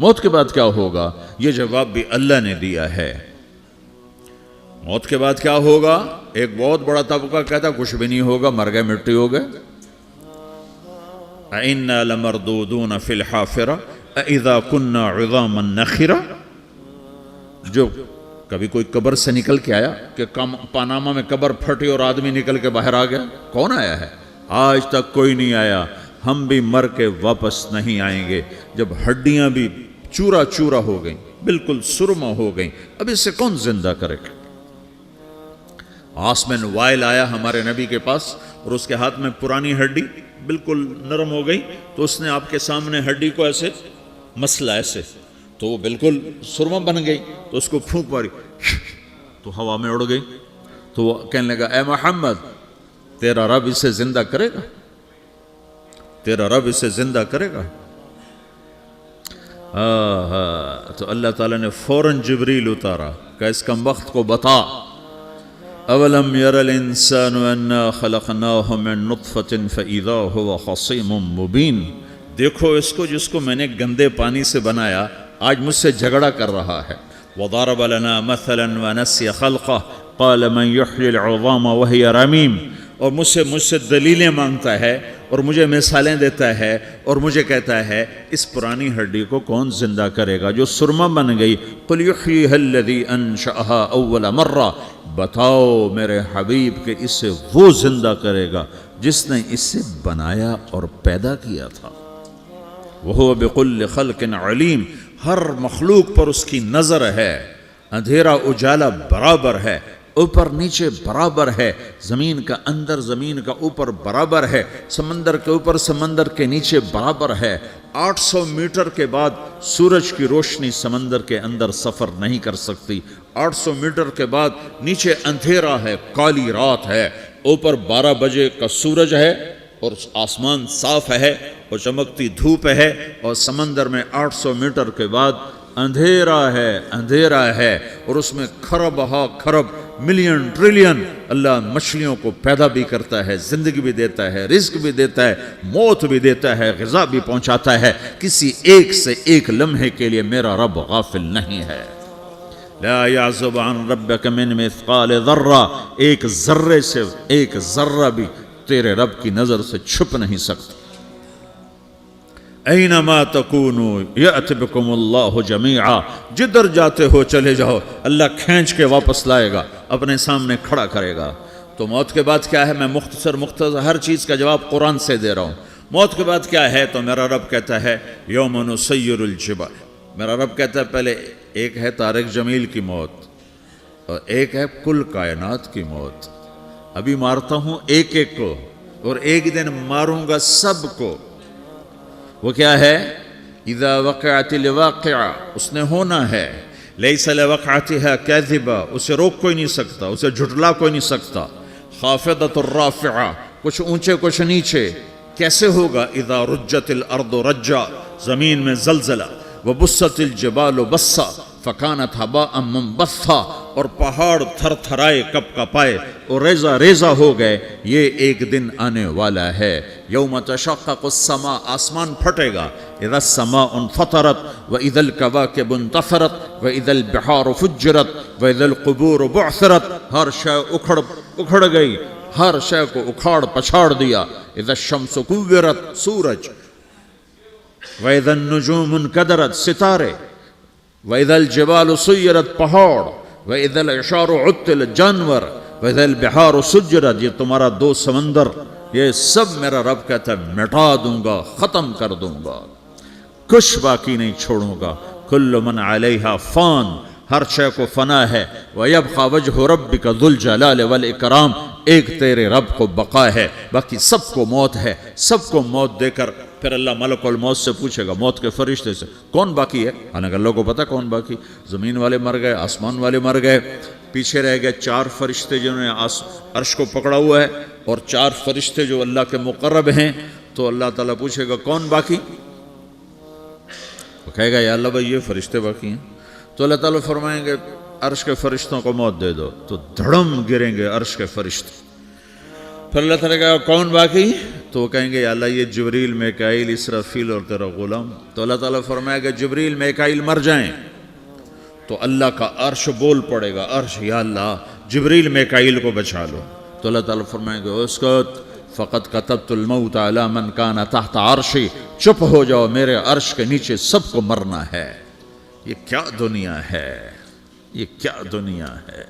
موت کے بعد کیا ہوگا؟ یہ جواب بھی اللہ نے دیا ہے۔ موت کے بعد کیا ہوگا؟ ایک بہت بڑا طبقہ کہتا کچھ بھی نہیں ہوگا، مر گئے، مٹی ہو گئے۔ اِنَّا لَمَرْدُودُونَ فِي الْحَافِرَةِ اِذَا كُنَّا عِظَامًا نَخِرَةً۔ جو کبھی کوئی قبر سے نکل کے آیا کہ پاناما میں قبر پھٹی اور آدمی نکل کے باہر آ گیا؟ کون آیا ہے؟ آج تک کوئی نہیں آیا۔ ہم بھی مر کے واپس نہیں آئیں گے۔ جب ہڈیاں بھی چورا چورا ہو گئیں، بالکل سرما ہو گئیں، اب اس سے کون زندہ کرے گا؟ آسمن وائل آیا ہمارے نبی کے پاس اور اس کے ہاتھ میں پرانی ہڈی بالکل نرم ہو گئی، تو اس نے آپ کے سامنے ہڈی کو ایسے مسلا ایسے، تو وہ بالکل سرما بن گئی، تو اس کو پھونک ماری تو ہوا میں اڑ گئی۔ تو وہ کہنے لگا اے محمد تیرا رب اسے زندہ کرے گا؟ تیرا رب اسے زندہ کرے گا؟ تو اللہ تعالیٰ نے فوراً جبریل اتارا کہ اس کم وقت کو بتا، اولم یر الانسان انا خلقناہ من نطفۃ فاذا هو خصیم مبین۔ دیکھو اس کو جس کو میں نے گندے پانی سے بنایا، آج مجھ سے جھگڑا کر رہا ہے۔ وضرب لنا مثلا ونسی خلقہ قال من یحیی العظام وہی رمیم۔ اور مجھ سے دلیلیں مانگتا ہے اور مجھے مثالیں دیتا ہے اور مجھے کہتا ہے اس پرانی ہڈی کو کون زندہ کرے گا جو سرما بن گئی؟ قل یحییہا الذی انشأہا اول مرہ۔ بتاؤ میرے حبیب کہ اسے وہ زندہ کرے گا جس نے اسے بنایا اور پیدا کیا تھا۔ وہو بکل خلق علیم۔ ہر مخلوق پر اس کی نظر ہے۔ اندھیرا اجالا برابر ہے، اوپر نیچے برابر ہے، زمین کا اندر زمین کا اوپر برابر ہے، سمندر کے اوپر سمندر کے نیچے برابر ہے۔ 800 میٹر کے بعد سورج کی روشنی سمندر کے اندر سفر نہیں کر سکتی۔ 800 میٹر کے بعد نیچے اندھیرا ہے، کالی رات ہے، اوپر 12 بجے کا سورج ہے اور آسمان صاف ہے اور چمکتی دھوپ ہے، اور سمندر میں 800 میٹر کے بعد اندھیرا ہے اور اس میں کھرب ہا کھرب ملین ٹریلین اللہ مچھلیوں کو پیدا بھی کرتا ہے، زندگی بھی دیتا ہے، رزق بھی دیتا ہے، موت بھی دیتا ہے، غذا بھی پہنچاتا ہے۔ کسی ایک سے ایک لمحے کے لیے میرا رب غافل نہیں ہے۔ لا يعزب عن ربك من مثقال ذرہ، ایک ذرے سے ایک ذرہ بھی تیرے رب کی نظر سے چھپ نہیں سکتا۔ اینما تکونوا یأت بکم اللہ جمیعا، جدھر جاتے ہو چلے جاؤ، اللہ کھینچ کے واپس لائے گا، اپنے سامنے کھڑا کرے گا۔ تو موت کے بعد کیا ہے؟ میں مختصر ہر چیز کا جواب قرآن سے دے رہا ہوں۔ موت کے بعد کیا ہے؟ تو میرا رب کہتا ہے یوم نسیر الجبال۔ میرا رب کہتا ہے پہلے ایک ہے طارق جمیل کی موت اور ایک ہے کل کائنات کی موت۔ ابھی مارتا ہوں ایک ایک کو اور ایک دن ماروں گا سب کو۔ وہ کیا ہے؟ اذا وقعت الواقعہ، اس نے ہونا ہے۔ لیس لوقعتها کاذبہ، اسے روک کوئی نہیں سکتا، اسے جھٹلا کوئی نہیں سکتا۔ خافضۃ الرافعہ، کچھ اونچے کچھ نیچے۔ کیسے ہوگا؟ اذا رجت الارض رجا، زمین میں زلزلہ۔ وبست الجبال بسا فکانت ہباء منبثا، اور پہاڑ تھر تھرائے کپ کپائے اور ریزہ ریزہ ہو گئے۔ یہ ایک دن آنے والا ہے۔ یوم تشقق السماء، آسمان پھٹے گا۔ اذا السماء انفطرت واذا الكواكب انتثرت واذا البحار فجرت واذا القبور بعثرت، ہر شے اکھڑ گئی، ہر شے کو اکھاڑ پچھاڑ دیا۔ اذا الشمس كورت، سورج۔ واذا النجوم انكدرت، ستارے۔ وَإِذَا الْجِبَالُ سُيِّرَتْ، پہاڑ۔ وَإِذَا الْعِشَارُ عُطِّلَتْ، جانور۔ وَإِذَا الْبِحَارُ سُجِّرَتْ، یہ تمہارا دو سمندر، یہ سب میرا رب کہتا ہے مٹا دوں گا، ختم کر دوں گا، کچھ باقی نہیں چھوڑوں گا۔ كُلُّ مَنْ عَلَيْهَا فان، ہر شے کو فنا ہے۔ وَيَبْقَى وَجْهُ رَبِّكَ ذُو الْجَلَالِ وَالْإِكْرَامِ، ایک تیرے رب کو بقا ہے، باقی سب کو موت ہے۔ سب کو موت دے کر پھر اللہ ملک الموت سے پوچھے گا، موت کے فرشتے سے، کون باقی ہے؟ حالانکہ اللہ کو پتا کون باقی۔ زمین والے مر گئے، آسمان والے مر گئے، پیچھے رہ گئے 4 فرشتے جنہوں نے عرش کو پکڑا ہوا ہے، اور 4 فرشتے جو اللہ کے مقرب ہیں۔ تو اللہ تعالیٰ پوچھے گا کون باقی؟ وہ کہے گا یا اللہ بھائی یہ فرشتے باقی ہیں۔ تو اللہ تعالیٰ فرمائیں گے عرش کے فرشتوں کو موت دے دو، تو دھڑم گریں گے عرش کے فرشتے۔ پھر اللہ تعالیٰ کہا کون باقی؟ تو وہ کہیں گے یا اللہ یہ جبریل میکائیل اسرافیل اور تیرا غلام. تو اللہ تعالیٰ فرمائے گا جبریل میکائیل مر جائیں تو اللہ کا عرش بول پڑے گا, عرش یا اللہ جبریل میکائیل کو بچا لو. تو اللہ تعالیٰ فرمائیں گے اسکت فقط کتبت الموت علی من کان تحت عرشی, چپ ہو جاؤ میرے عرش کے نیچے سب کو مرنا ہے. یہ کیا دنیا ہے, یہ کیا دنیا ہے.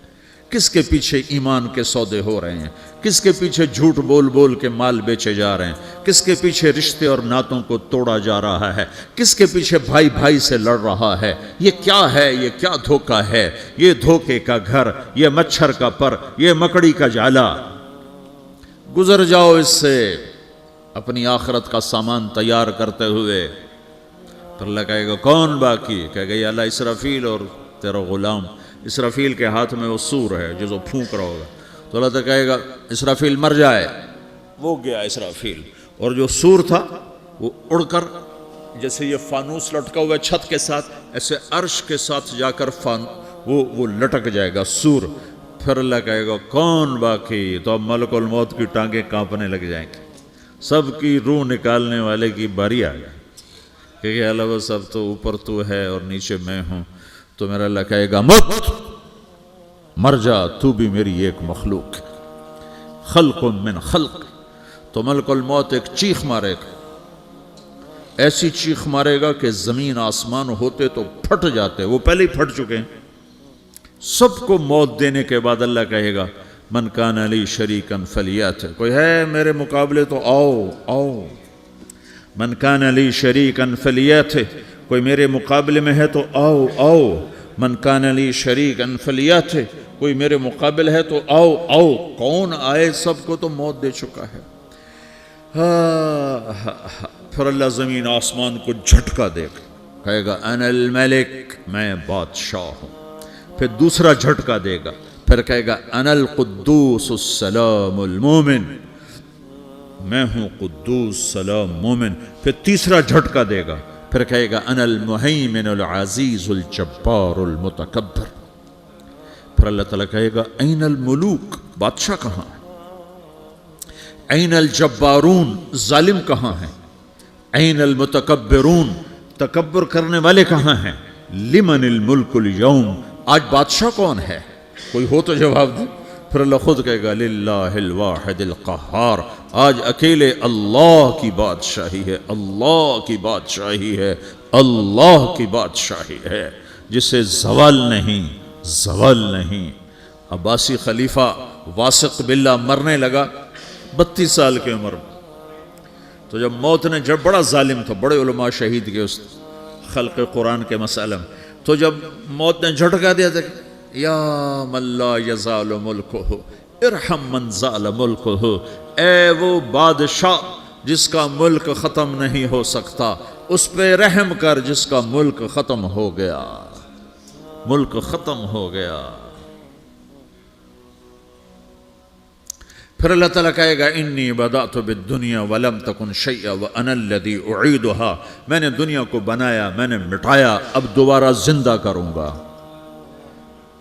کس کے پیچھے ایمان کے سودے ہو رہے ہیں, کس کے پیچھے جھوٹ بول بول کے مال بیچے جا رہے ہیں, کس کے پیچھے رشتے اور ناتوں کو توڑا جا رہا ہے, کس کے پیچھے بھائی بھائی سے لڑ رہا ہے. یہ کیا ہے, یہ کیا دھوکہ ہے, یہ دھوکے کا گھر, یہ مچھر کا پر, یہ مکڑی کا جالا. گزر جاؤ اس سے اپنی آخرت کا سامان تیار کرتے ہوئے. پھر اللہ کہے گا کون باقی, کہے گا یا اللہ اسرافیل اور تیرا غلام. اسرافیل کے ہاتھ میں وہ سور ہے جو پھونک رہا ہوگا. تو اللہ تعالیٰ کہے گا اسرافیل مر جائے. وہ گیا اسرافیل, اور جو سور تھا وہ اڑ کر جیسے یہ فانوس لٹکا ہوا چھت کے ساتھ ایسے عرش کے ساتھ جا کر وہ لٹک جائے گا سور. پھر اللہ کہے گا کون باقی. تو اب ملک الموت کی ٹانگیں کانپنے لگ جائیں گی, سب کی روح نکالنے والے کی باری آ گئی کہ اللہ وہ سب تو اوپر تو ہے اور نیچے میں ہوں. تو میرا اللہ کہے گا موت مر جا, تو بھی میری ایک مخلوق, خلق من خلق. تو ملک الموت ایک چیخ مارے گا, ایسی چیخ مارے گا کہ زمین آسمان ہوتے تو پھٹ جاتے, وہ پہلے ہی پھٹ چکے ہیں. سب کو موت دینے کے بعد اللہ کہے گا من کان لی شریکن فلیات, کوئی ہے میرے مقابلے تو آؤ آؤ. من کان لی شریکن فلیات, کوئی میرے مقابلے میں ہے تو آؤ آؤ. من کان لی شریکن فلیات, کوئی میرے مقابل ہے تو آؤ آؤ. کون آئے, سب کو تو موت دے چکا ہے. پھر اللہ زمین آسمان کو جھٹکا دے گا, کہے گا انا الملک, میں بادشاہ ہوں. پھر دوسرا جھٹکا دے گا, پھر کہے گا انا القدوس السلام المومن, میں ہوں قدوس سلام مومن. پھر تیسرا جھٹکا دے گا, پھر کہے گا انا المہیمن العزیز الجبار المتکبر. پھر اللہ تعالیٰ کہے گا این الملوک, بادشاہ کہاں ہے؟ این الجبارون, ظالم کہاں ہیں؟ این المتکبرون, تکبر کرنے والے کہاں ہیں؟ لمن الملک اليوم, آج بادشاہ کون ہے؟ کوئی ہو تو جواب دے. پھر اللہ خود کہے گا للہ الواحد القہار, آج اکیلے اللہ کی بادشاہی ہے, اللہ کی بادشاہی ہے, اللہ کی بادشاہی ہے جسے زوال نہیں, زوال نہیں. عباسی خلیفہ واثق باللہ مرنے لگا 32 سال کی عمر میں. تو جب موت نے, جب بڑا ظالم تھا, بڑے علماء شہید کے اس خلق قرآن کے مسئلہ میں, تو جب موت نے جھٹکا دیا تھا یا من لا یزال ملکہ ارحم من زال ملکہ, اے وہ بادشاہ جس کا ملک ختم نہیں ہو سکتا, اس پہ رحم کر جس کا ملک ختم ہو گیا, ملک ختم ہو گیا. پھر اللہ تعالیٰ کہے گا انی بدأت بالدنیا ولم تکن شیئا وانا الذی اعیدها, میں نے دنیا کو بنایا, میں نے مٹایا, اب دوبارہ زندہ کروں گا.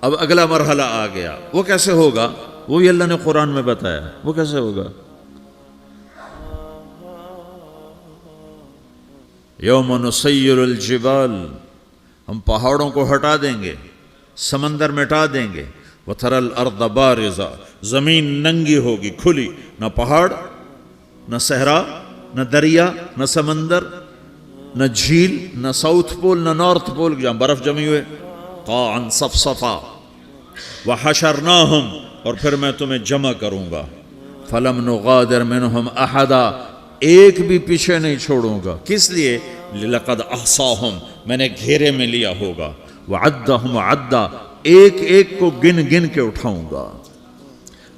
اب اگلا مرحلہ آ گیا, وہ کیسے ہوگا؟ وہی اللہ نے قرآن میں بتایا. وہ کیسے ہوگا؟ یوم نسیر الجبال, ہم پہاڑوں کو ہٹا دیں گے, سمندر مٹا دیں گے. وَتَرَى الْأَرْضَ بَارِزَةً, زمین ننگی ہوگی, کھلی, نہ پہاڑ, نہ صحرا, نہ دریا, نہ سمندر, نہ جھیل, نہ ساؤتھ پول, نہ نارتھ پول جہاں برف جمی ہوئے. قَاعًا صَفْصَفًا وَحَشَرْنَاهُمْ, اور پھر میں تمہیں جمع کروں گا. فَلَمْ نُغَادِرْ مِنْهُمْ أَحَدًا, ایک بھی پیچھے نہیں چھوڑوں گا. کس لیے؟ لَقَدْ أَحْصَاهُمْ, میں نے گھیرے میں لیا ہوگا. وَعَدَّهُمْ عَدًّا, ایک ایک کو گن گن کے اٹھاؤں گا.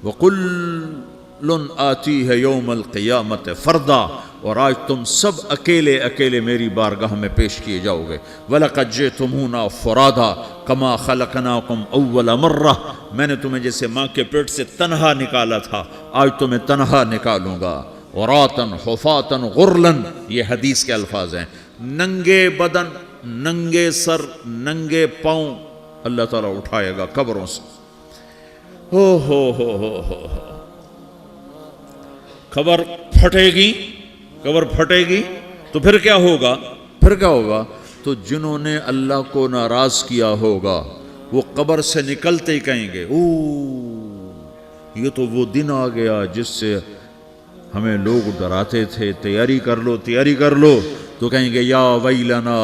وَقُلٌّ آتِيهَ يَوْمَ الْقِيَامَةِ فَرْدًا, اور آج تم سب اکیلے اکیلے میری بارگاہ میں پیش کیے جاؤ گے. وَلَقَدْ جِئْتُمُونَا فُرَادًا كَمَا خَلَقْنَاكُمْ أَوَّلَ مَرَّةٍ, میں نے تمہیں جیسے ماں کے پیٹ سے تنہا نکالا تھا, آج تمہیں تنہا نکالوں گا. عُرَاةً حُفَاةً غُرْلًا, یہ حدیث کے الفاظ ہیں. ننگے بدن, ننگے سر, ننگے پاؤں اللہ تعالیٰ اٹھائے گا قبروں سے. ہو قبر پھٹے گی تو پھر کیا ہوگا؟ تو جنہوں نے اللہ کو ناراض کیا ہوگا وہ قبر سے نکلتے ہی کہیں گے یہ تو وہ دن آ گیا جس سے ہمیں لوگ ڈراتے تھے، تیاری کر لو، تو کہیں گے یا ویلنا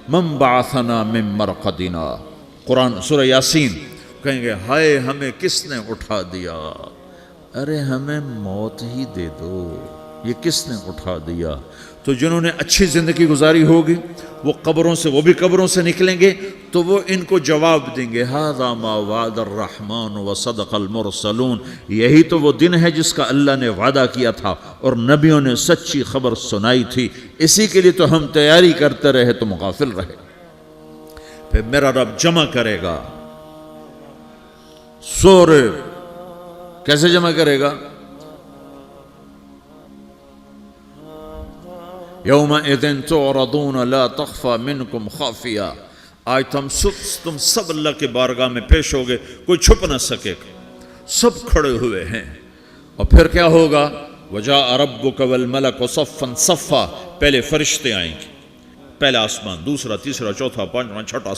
من بعثنا من مرقدنا، قرآن سورہ یاسین، کہیں گے ہائے ہمیں کس نے اٹھا دیا، ارے ہمیں موت ہی دے دو، یہ کس نے اٹھا دیا؟ تو جنہوں نے اچھی زندگی گزاری ہوگی وہ بھی قبروں سے نکلیں گے تو وہ ان کو جواب دیں گے ھذا ما وعد الرحمن وصدق المرسلون، یہی تو وہ دن ہے جس کا اللہ نے وعدہ کیا تھا اور نبیوں نے سچی خبر سنائی تھی، اسی کے لیے تو ہم تیاری کرتے رہے، تم غافل رہے۔ پھر میرا رب جمع کرے گا سورے، کیسے جمع کرے گا؟ یومئذ تعرضون لا تخفى منکم خافیہ، آج تم سب اللہ کے بارگاہ میں پیش ہوگے، کوئی چھپ نہ سکے گا، سب کھڑے ہوئے ہیں۔ اور پھر کیا ہوگا؟ وجاء ربک والملک صفا صفا، پہلے فرشتے آئیں گے، پہلا آسمان، دوسرا، تیسرا، چوتھا، پانچواں، چھٹا،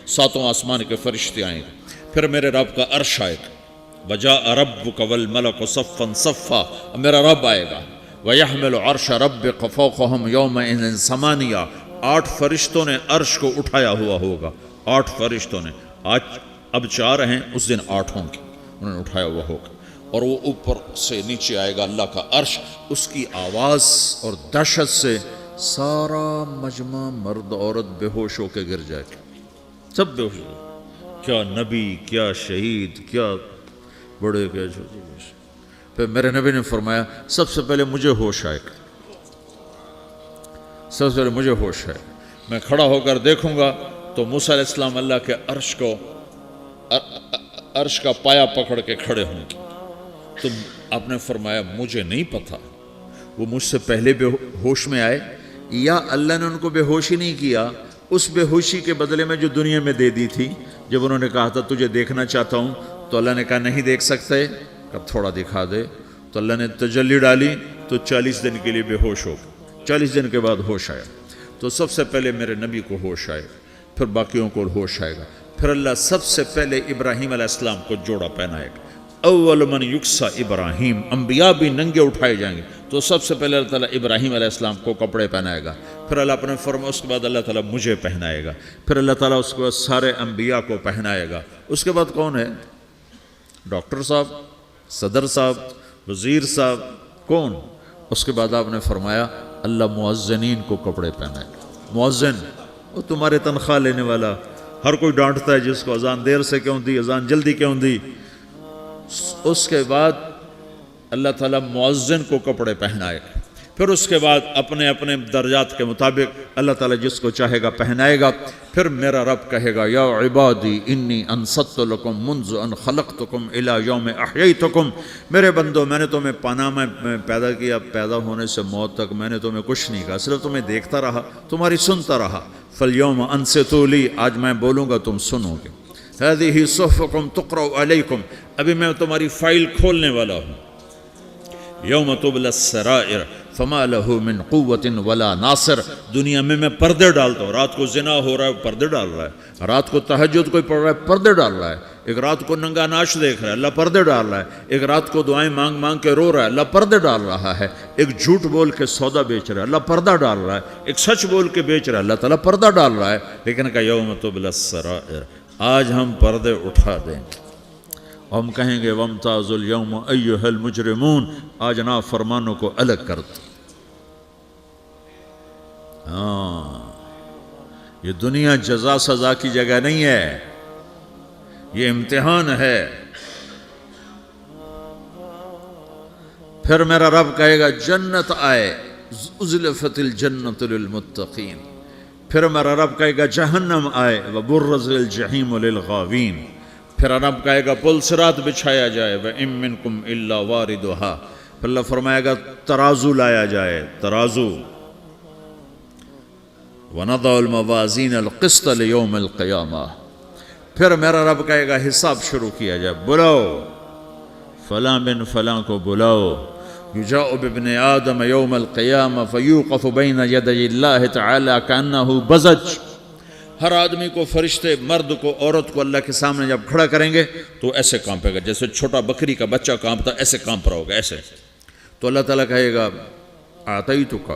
ساتواں آسمان کے فرشتے آئیں گے، پھر میرے رب کا عرش آئے گا، وجاء ربک والملک صفا صفا، میرا رب آئے گا، وَيَحْمِلُ عَرْشَ رَبِّكَ فَوْقَهُمْ يَوْمَئِذٍ ثَمَانِيَةٌ، 8 فرشتوں نے عرش کو اٹھایا ہوا ہوگا، 8 فرشتوں نے، آج اب 4 ہیں، اس دن 8 ہوں گے، انہوں نے اٹھایا ہوا ہوگا، اور وہ اوپر سے نیچے آئے گا اللہ کا عرش، اس کی آواز اور دہشت سے سارا مجمع مرد عورت بے ہوش ہو کے گر جائے گا، سب بے ہوش ہو، کیا نبی، کیا شہید، کیا بڑے، کیا چھوٹے۔ پھر میرے نبی نے فرمایا سب سے پہلے مجھے ہوش آئے گا، سب سے پہلے مجھے ہوش ہے، میں کھڑا ہو کر دیکھوں گا تو موسیٰ علیہ السلام اللہ کے عرش کا پایا پکڑ کے کھڑے ہوں گے، تو آپ نے فرمایا مجھے نہیں پتا وہ مجھ سے پہلے بے ہوش میں آئے یا اللہ نے ان کو بے ہوشی نہیں کیا، اس بے ہوشی کے بدلے میں جو دنیا میں دے دی تھی، جب انہوں نے کہا تھا تجھے دیکھنا چاہتا ہوں تو اللہ نے کہا نہیں دیکھ سکتے، کب تھوڑا دکھا دے، تو اللہ نے تجلی ڈالی تو 40 دن کے لیے بے ہوش ہو گئے، 40 دن کے بعد ہوش آیا، تو سب سے پہلے میرے نبی کو ہوش آئے گا، پھر باقیوں کو ہوش آئے گا، پھر اللہ سب سے پہلے ابراہیم علیہ السلام کو جوڑا پہنائے گا، اول من یکسا ابراہیم، انبیاء بھی ننگے اٹھائے جائیں گے، تو سب سے پہلے اللہ تعالیٰ ابراہیم علیہ السلام کو کپڑے پہنائے گا، پھر اللہ اپنے فرما، اس کے بعد اللہ تعالیٰ مجھے پہنائے گا، پھر اللہ تعالیٰ اس کے بعد سارے انبیاء کو پہنائے گا، اس کے بعد کون ہے؟ ڈاکٹر صاحب، صدر صاحب، وزیر صاحب، کون؟ اس کے بعد آپ نے فرمایا اللہ مؤذنین کو کپڑے پہنائے گا، مؤذن وہ تمہارے تنخواہ لینے والا، ہر کوئی ڈانٹتا ہے جس کو اذان دیر سے کیوں دی، اذان جلدی کیوں دی، اس کے بعد اللہ تعالیٰ مؤذن کو کپڑے پہنائے گا، پھر اس کے بعد اپنے اپنے درجات کے مطابق اللہ تعالیٰ جس کو چاہے گا پہنائے گا، پھر میرا رب کہے گا یا عبادی انی انصت لکم منذ ان خلقتکم الی یوم احییتکم، میرے بندو میں نے تمہیں پاناہ میں پیدا کیا، پیدا ہونے سے موت تک میں نے تمہیں کچھ نہیں کہا، صرف تمہیں دیکھتا رہا، تمہاری سنتا رہا، فالیوم انصتوا لی، آج میں بولوں گا تم سنو گے، ہذہ صحفکم تقرأ علیکم، ابھی میں تمہاری فائل کھولنے والا ہوں، یوم تبلی السرائر فما لہ من قوت ولا ناصر، دنیا میں پردے ڈالتا ہوں، رات کو زنا ہو رہا ہے پردے ڈال رہا ہے، رات کو تہجد کوئی پڑھ رہا ہے پردے ڈال رہا ہے، ایک رات کو ننگا ناچ دیکھ رہا ہے اللہ پردے ڈال رہا ہے، ایک رات کو دعائیں مانگ مانگ کے رو رہا ہے اللہ پردے ڈال رہا ہے، ایک جھوٹ بول کے سودا بیچ رہا ہے اللہ پردہ ڈال رہا ہے، ایک سچ بول کے بیچ رہا ہے اللہ تعالیٰ پردہ ڈال رہا ہے، لیکن کہ یوم تبلی السرائر، آج ہم پردے اٹھا دیں گے، ہم کہیں گے وامتازوا اليوم ایھا المجرمون، آج نافرمانوں کو الگ کر دو۔ یہ دنیا جزا سزا کی جگہ نہیں ہے، یہ امتحان ہے۔ پھر میرا رب کہے گا جنت آئے، ازلفت الجنت للمتقین، پھر میرا رب کہے گا جہنم آئے، وبرزت الجحیم للغاوین، پھر رب کہے گا پل صراط بچھایا جائے، وَإِن مِّنكُمْ إِلَّا وَارِدُهَا، پھر اللہ فرمائے گا ترازو لایا جائے، ترازو، وَنَضَعُ الْمَوَازِينَ الْقِسْطَ لِيَوْمِ الْقِيَامَةِ، پھر میرا رب کہے گا حساب شروع کیا جائے، بلاؤ فلاں بن فلاں کو بلاؤ، یجاء بابن آدم یوم القیامہ فیوقف بین یدی اللہ تعالی کانہ بزج، ہر آدمی کو، فرشتے، مرد کو، عورت کو اللہ کے سامنے جب کھڑا کریں گے تو ایسے کانپے گا جیسے چھوٹا بکری کا بچہ کانپتا، ایسے کانپ رہا ہوگا ایسے. تو اللہ تعالیٰ کہے گا اعطیتک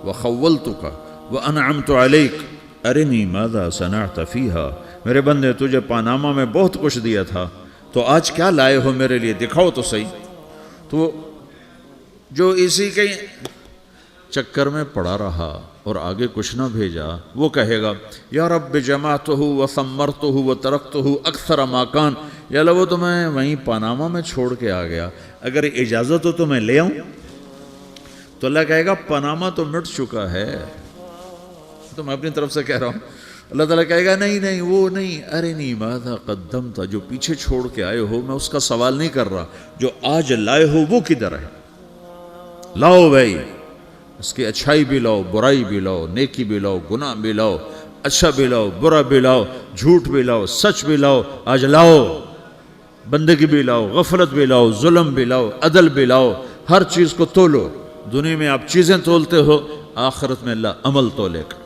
وخولتک وانعمت علیک ارنی ماذا صنعت فیہا، میرے بندے تجھے پاناما میں بہت کچھ دیا تھا، تو آج کیا لائے ہو میرے لیے، دکھاؤ تو صحیح. تو جو اسی کے چکر میں پڑا رہا اور آگے کچھ نہ بھیجا، وہ کہے گا یا رب جمعتہ وثمرتہ وترکتہ اکثر ما کان، یا اللہ وہ تو میں وہیں پاناما میں چھوڑ کے آ گیا، اگر اجازت ہو تو میں لے آؤں. تو اللہ کہے گا پاناما تو مٹ چکا ہے، تو میں اپنی طرف سے کہہ رہا ہوں. اللہ تعالیٰ کہے گا نہیں نہیں وہ نہیں، ارنی ماذا قدمت، جو پیچھے چھوڑ کے آئے ہو میں اس کا سوال نہیں کر رہا، جو آج لائے ہو وہ کدھر ہے، لاؤ بھائی، اس کی اچھائی بھی لاؤ، برائی بھی لاؤ، نیکی بھی لاؤ، گناہ بھی لاؤ، اچھا بھی لاؤ، برا بھی لاؤ، جھوٹ بھی لاؤ، سچ بھی لاؤ، آج لاؤ. بندگی بھی لاؤ، غفلت بھی لاؤ، ظلم بھی لاؤ، عدل بھی لاؤ، ہر چیز کو تولو. دنیا میں آپ چیزیں تولتے ہو، آخرت میں اللہ عمل تولے گا.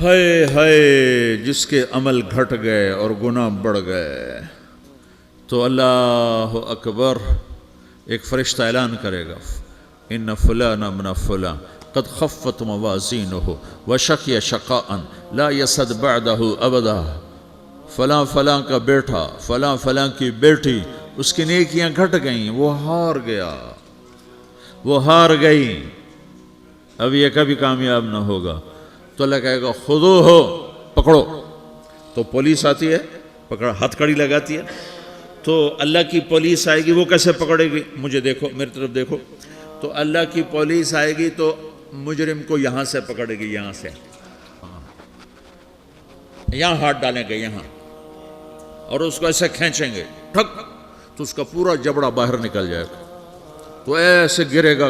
ہائے ہائے جس کے عمل گھٹ گئے اور گناہ بڑھ گئے، تو اللہ اکبر، ایک فرشتہ اعلان کرے گا ان فلان ابن فلان قد خفت موازینہ وشقی شقاء لا یسد بعدہ ابدا، فلاں فلاں کا بیٹا، فلاں فلاں کی بیٹی، اس کی نیکیاں گھٹ گئیں، وہ ہار گیا، وہ ہار گئی، اب یہ کبھی کامیاب نہ ہوگا. تو اللہ کہے گا خودو ہو، پکڑو. تو پولیس آتی ہے، پکڑ ہتھ کڑی لگاتی ہے. تو اللہ کی پولیس آئے گی، وہ کیسے پکڑے گی، مجھے دیکھو، میری طرف دیکھو. تو اللہ کی پولیس آئے گی تو مجرم کو یہاں سے پکڑے گی، یہاں سے، یہاں ہاتھ ڈالیں گے یہاں، اور اس کو ایسے کھینچیں گے ٹھک، تو اس کا پورا جبڑا باہر نکل جائے گا، تو ایسے گرے گا